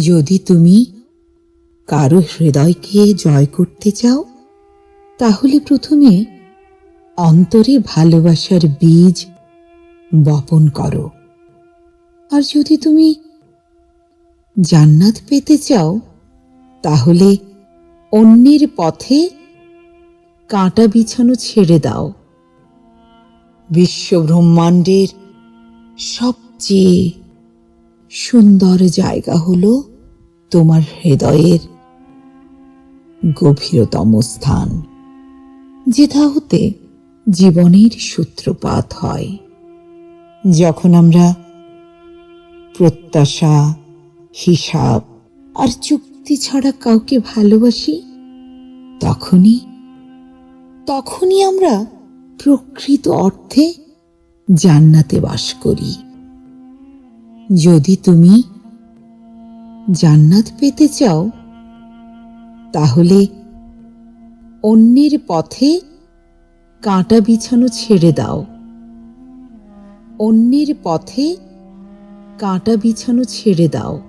যদি তুমি কারো হৃদয়কে জয় করতে চাও, তাহলে প্রথমে অন্তরে ভালোবাসার বীজ বপন করো। আর যদি তুমি জান্নাত পেতে চাও, তাহলে অন্যের পথে কাঁটা বিছানো ছেড়ে দাও। বিশ্ব ব্রহ্মাণ্ডের সবচেয়ে সুন্দর জায়গা হলো তোমার হৃদয়ের গভীরতম স্থান, যেথা হতে জীবনের সূত্রপাত হয়। যখন আমরা প্রত্যাশা, হিসাব আর চুক্তি ছাড়া কাউকে ভালোবাসি, তখনই আমরা প্রকৃত অর্থে জান্নাতে বাস করি। যদি তুমি জান্নাত পেতে চাও, তাহলে অন্যের পথে কাঁটা বিছানো ছেড়ে দাও। অন্যের পথে কাঁটা বিছানো ছেড়ে দাও।